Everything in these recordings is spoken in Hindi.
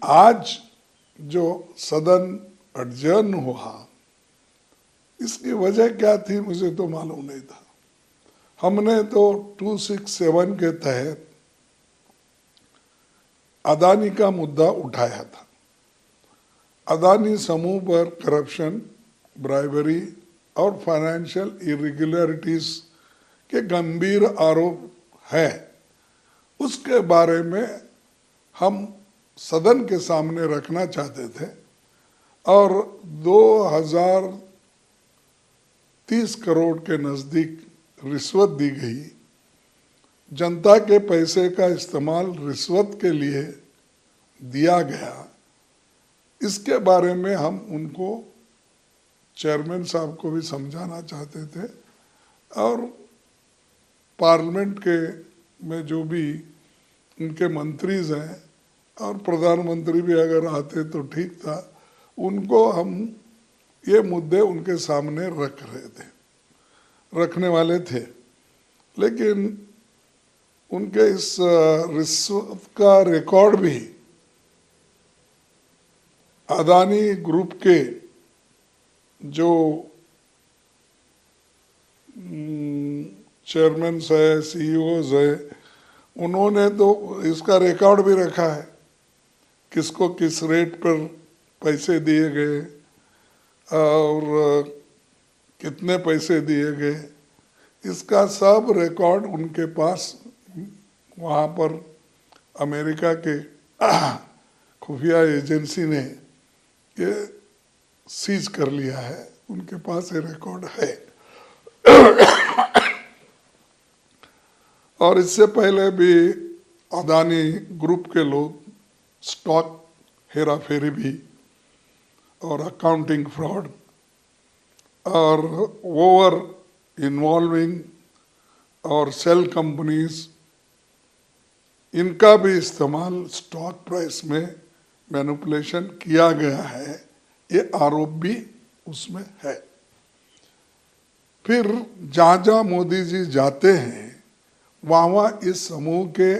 आज जो सदन अडजर्न हुआ, इसकी वजह क्या थी मुझे तो मालूम नहीं था। हमने तो 267 के तहत अदानी का मुद्दा उठाया था। अदानी समूह पर करप्शन, ब्राइबरी और फाइनेंशियल इरेगुलरिटीज के गंभीर आरोप है। उसके बारे में हम सदन के सामने रखना चाहते थे और 2030 करोड़ के नज़दीक रिश्वत दी गई। जनता के पैसे का इस्तेमाल रिश्वत के लिए दिया गया। इसके बारे में हम उनको, चेयरमैन साहब को भी समझाना चाहते थे और पार्लियामेंट के में जो भी उनके मंत्रीज हैं और प्रधानमंत्री भी अगर आते तो ठीक था, उनको हम ये मुद्दे उनके सामने रखने वाले थे। लेकिन उनके इस रिश्वत का रिकॉर्ड भी अदानी ग्रुप के जो चेयरमैन है, सीईओज है, उन्होंने तो इसका रिकॉर्ड भी रखा है, किसको किस रेट पर पैसे दिए गए और कितने पैसे दिए गए। इसका सब रिकॉर्ड उनके पास वहाँ पर अमेरिका के खुफिया एजेंसी ने ये सीज कर लिया है, उनके पास ये रिकॉर्ड है। और इससे पहले भी अदानी ग्रुप के लोग स्टॉक हेरा फेरी भी और अकाउंटिंग फ्रॉड और ओवर इन्वॉल्विंग और सेल कंपनीज, इनका भी इस्तेमाल स्टॉक प्राइस में मैनिपुलेशन किया गया है, ये आरोप भी उसमें है। फिर जहाँ जहाँ मोदी जी जाते हैं वहाँ इस समूह के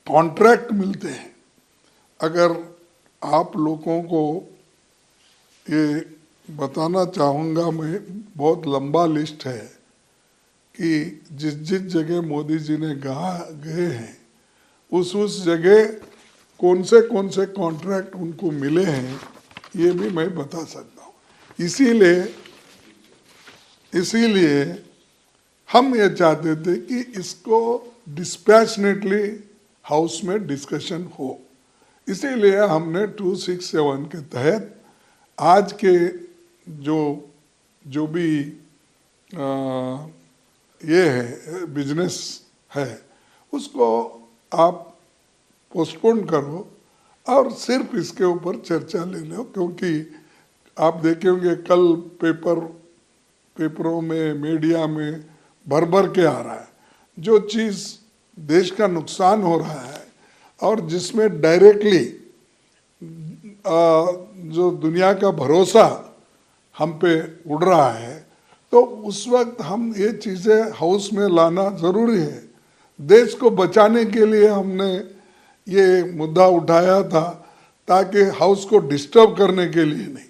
कॉन्ट्रैक्ट मिलते हैं। अगर आप लोगों को ये बताना चाहूँगा मैं, बहुत लंबा लिस्ट है कि जिस जिस जगह मोदी जी ने गए हैं उस जगह कौन से कॉन्ट्रैक्ट उनको मिले हैं, ये भी मैं बता सकता हूँ। इसीलिए हम ये चाहते थे कि इसको डिस्पैशनेटली हाउस में डिस्कशन हो। इसीलिए हमने 267 के तहत आज के जो भी ये है बिजनेस है, उसको आप पोस्टपोन करो और सिर्फ इसके ऊपर चर्चा ले लो। क्योंकि आप देखेंगे कल पेपरों में, मीडिया में भर के आ रहा है, जो चीज़ देश का नुकसान हो रहा है और जिसमें डायरेक्टली जो दुनिया का भरोसा हम पे उड़ रहा है, तो उस वक्त हम ये चीज़ें हाउस में लाना ज़रूरी है। देश को बचाने के लिए हमने ये मुद्दा उठाया था, ताकि हाउस को डिस्टर्ब करने के लिए नहीं।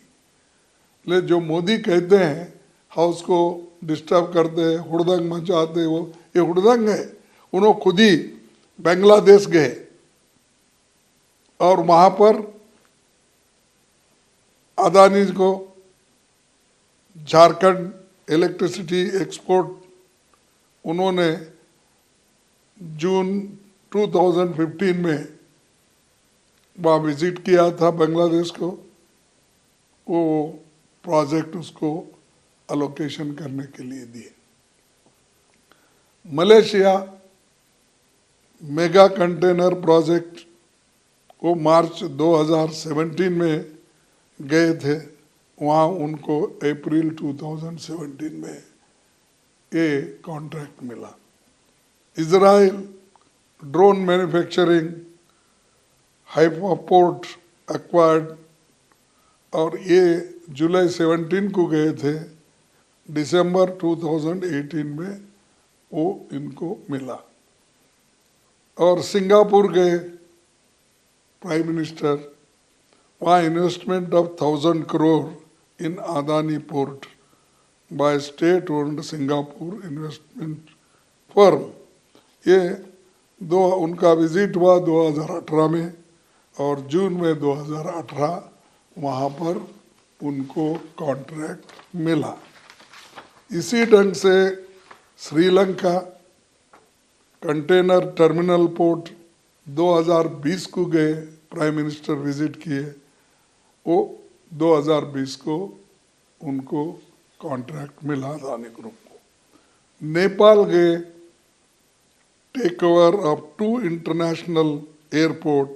ले जो मोदी कहते हैं हाउस को डिस्टर्ब करते हैं, हुड़दंग मचाते, वो ये हुड़दंग है। उन्होंने खुद ही बांग्लादेश गए और वहाँ पर अदानी को झारखंड इलेक्ट्रिसिटी एक्सपोर्ट उन्होंने जून 2015 में वहाँ विजिट किया था बांग्लादेश को, वो प्रोजेक्ट उसको अलोकेशन करने के लिए दिए। मलेशिया मेगा कंटेनर प्रोजेक्ट को मार्च 2017 में गए थे, वहाँ उनको अप्रैल 2017 में ये कॉन्ट्रैक्ट मिला। इजराइल ड्रोन मैन्युफैक्चरिंग हाइपोपोर्ट एक्वायर्ड, और ये जुलाई 17 को गए थे, दिसंबर 2018 में वो इनको मिला। और सिंगापुर गए प्राइम मिनिस्टर, वहाँ investment of 1000 crore in Adani port by state owned Singapore investment firm. ये उनका विजिट हुआ 2018 में और जून में 2018 वहाँ पर उनको कॉन्ट्रैक्ट मिला। इसी ढंग से श्रीलंका कंटेनर टर्मिनल पोर्ट 2020 को गए, प्राइम मिनिस्टर विजिट किए, वो 2020 को उनको कॉन्ट्रैक्ट मिला अदानी ग्रुप को। नेपाल गए, take over of 2 international airport,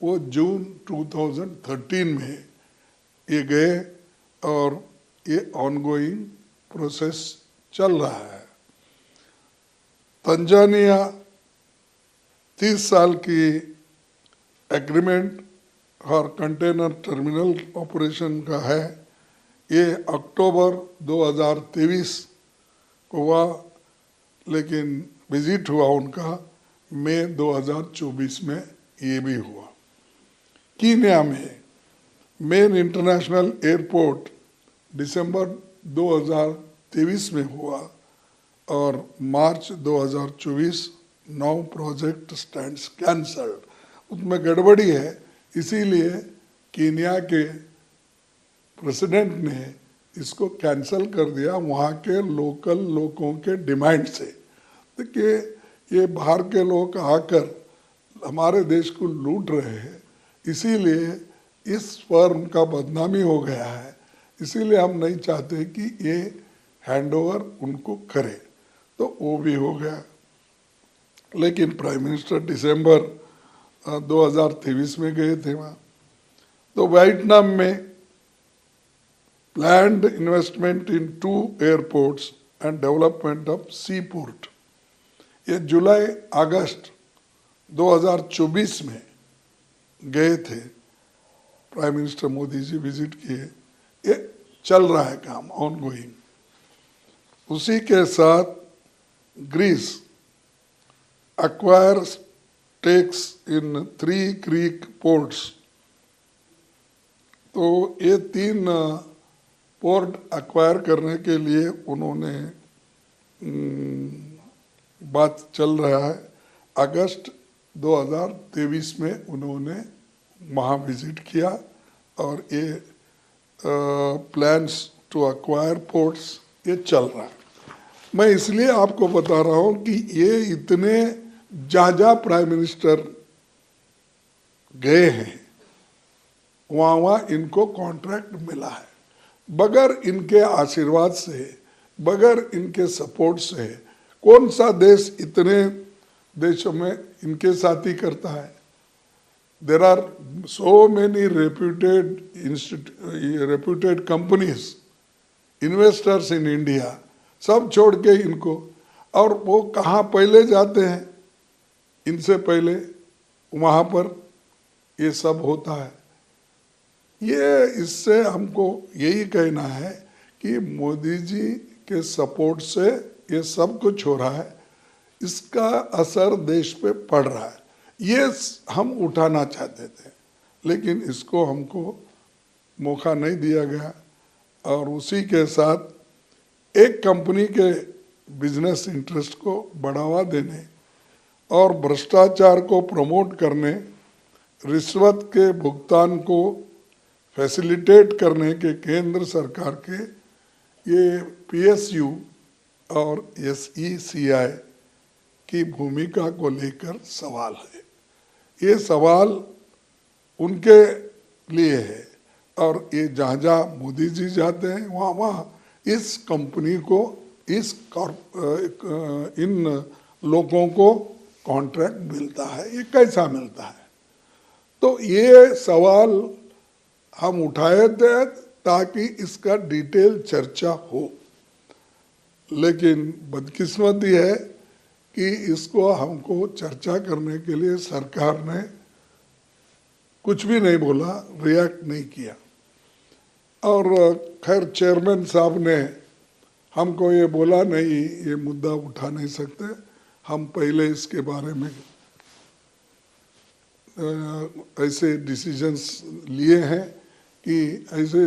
वो जून 2013 में ये गए और ये ऑनगोइंग प्रोसेस चल रहा है। तंजानिया 30 साल की एग्रीमेंट और कंटेनर टर्मिनल ऑपरेशन का है, ये अक्टूबर 2023 को हुआ, लेकिन विजिट हुआ उनका मई 2024 में ये भी हुआ। कीनिया में मेन इंटरनेशनल एयरपोर्ट दिसंबर 2023 में हुआ और मार्च 2024 9 प्रोजेक्ट स्टैंड्स कैंसल्ड, उसमें गड़बड़ी है, इसीलिए कीनिया के प्रेसिडेंट ने इसको कैंसल कर दिया वहाँ के लोकल लोगों के डिमांड से। देखिए, ये बाहर के लोग आकर हमारे देश को लूट रहे हैं, इसीलिए इस फर्म का बदनामी हो गया है, इसीलिए हम नहीं चाहते कि ये हैंडओवर उनको करे, तो वो भी हो गया। लेकिन प्राइम मिनिस्टर दिसंबर 2023 में गए थे वहाँ। तो वियतनाम में planned investment in 2 airports and development of sea port, ये जुलाई अगस्त 2024 में गए थे, prime minister Modi ji visit किए, ये चल रहा है काम ऑनगोइंग। उसी के साथ Greece acquire stakes in 3 Greek ports, तो ये 3 पोर्ट एक्वायर करने के लिए उन्होंने बात चल रहा है। अगस्त 2023 में उन्होंने वहाँ विजिट किया और ये प्लान्स टू एक्वायर पोर्ट्स ये चल रहा है। मैं इसलिए आपको बता रहा हूँ कि ये इतने जहाँ प्राइम मिनिस्टर गए हैं वहाँ इनको कॉन्ट्रैक्ट मिला है। बगैर इनके आशीर्वाद से, बगैर इनके सपोर्ट से कौन सा देश इतने देशों में इनके साथ ही करता है। There are so many reputed companies, investors in India, सब छोड़ के इनको, और वो कहाँ पहले जाते हैं, इनसे पहले वहाँ पर ये सब होता है। ये इससे हमको यही कहना है कि मोदी जी के सपोर्ट से ये सब कुछ हो रहा है, इसका असर देश पे पड़ रहा है। ये हम उठाना चाहते थे, लेकिन इसको हमको मौका नहीं दिया गया, और उसी के साथ एक कंपनी के बिजनेस इंटरेस्ट को बढ़ावा देने और भ्रष्टाचार को प्रमोट करने, रिश्वत के भुगतान को फैसिलिटेट करने के केंद्र सरकार के ये पीएसयू और एसईसीआई की भूमिका को लेकर सवाल है। ये सवाल उनके लिए है, और ये जहाँ जहाँ मोदी जी जाते हैं वहाँ वहाँ इस कंपनी को, इन लोगों को कॉन्ट्रैक्ट मिलता है। ये कैसा मिलता है? तो ये सवाल हम उठाए थे ताकि इसका डिटेल चर्चा हो, लेकिन बदकिस्मती है कि इसको हमको चर्चा करने के लिए सरकार ने कुछ भी नहीं बोला, रिएक्ट नहीं किया। और खैर चेयरमैन साहब ने हमको ये बोला, नहीं ये मुद्दा उठा नहीं सकते, हम पहले इसके बारे में ऐसे डिसीजंस लिए हैं कि ऐसे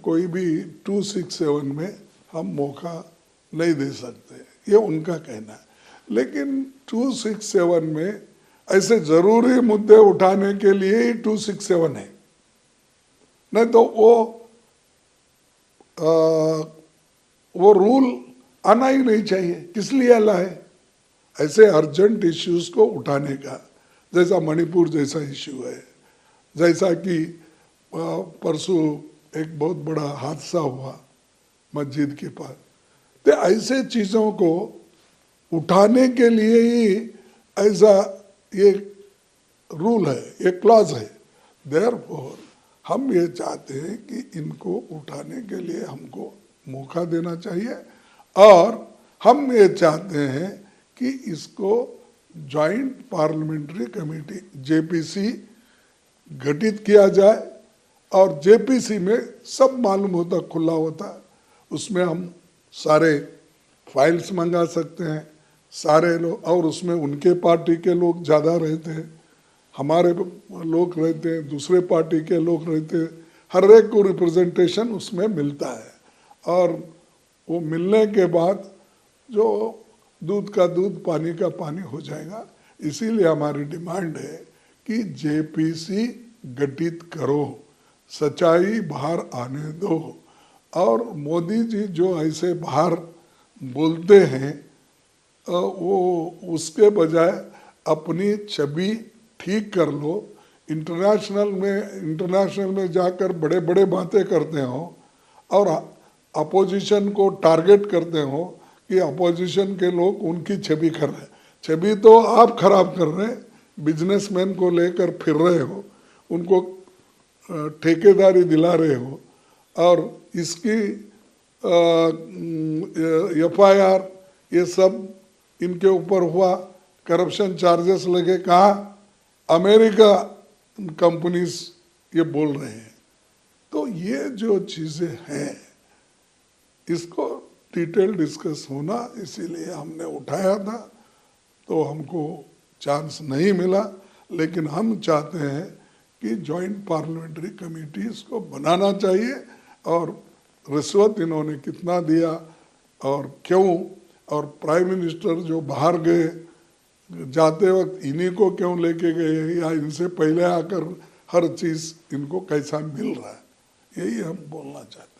कोई भी 267 में हम मौका नहीं दे सकते, ये उनका कहना है। लेकिन 267 में ऐसे जरूरी मुद्दे उठाने के लिए ही 267 है, नहीं तो वो रूल आना ही नहीं चाहिए। किस लिए लाए ऐसे अर्जेंट इश्यूज को उठाने का, जैसा मणिपुर जैसा इश्यू है, जैसा कि परसों एक बहुत बड़ा हादसा हुआ मस्जिद के पास, तो ऐसे चीज़ों को उठाने के लिए ही ऐसा ये रूल है, ये क्लॉज है। देयरफॉर हम ये चाहते हैं कि इनको उठाने के लिए हमको मौका देना चाहिए, और हम ये चाहते हैं कि इसको जॉइंट पार्लियामेंट्री कमेटी जेपीसी गठित किया जाए, और जेपीसी में सब मालूम होता, खुला होता, उसमें हम सारे फाइल्स मंगा सकते हैं, सारे लोग, और उसमें उनके पार्टी के लोग ज़्यादा रहते हैं, हमारे लोग रहते हैं, दूसरे पार्टी के लोग रहते हैं, हर एक को रिप्रेजेंटेशन उसमें मिलता है। और वो मिलने के बाद जो दूध का दूध पानी का पानी हो जाएगा। इसीलिए हमारी डिमांड है कि जेपीसी गठित करो, सच्चाई बाहर आने दो, और मोदी जी जो ऐसे बाहर बोलते हैं वो उसके बजाय अपनी छवि ठीक कर लो। इंटरनेशनल में जाकर बड़े बड़े बातें करते हो और अपोजिशन को टारगेट करते हो कि अपोजिशन के लोग उनकी छवि कर रहे हैं। छवि तो आप खराब कर रहे हैं, बिजनेसमैन को लेकर फिर रहे हो, उनको ठेकेदारी दिला रहे हो, और इसकी FIR ये सब इनके ऊपर हुआ, करप्शन चार्जेस लगे, कहाँ अमेरिका कंपनीज ये बोल रहे हैं। तो ये जो चीज़ें हैं इसको डिटेल डिस्कस होना, इसीलिए हमने उठाया था, तो हमको चांस नहीं मिला। लेकिन हम चाहते हैं कि जॉइंट पार्लियामेंट्री कमेटी इसको बनाना चाहिए, और रिश्वत इन्होंने कितना दिया और क्यों, और प्राइम मिनिस्टर जो बाहर गए जाते वक्त इन्हीं को क्यों लेके गए, या इनसे पहले आकर हर चीज़ इनको कैसा मिल रहा है, यही हम बोलना चाहते हैं।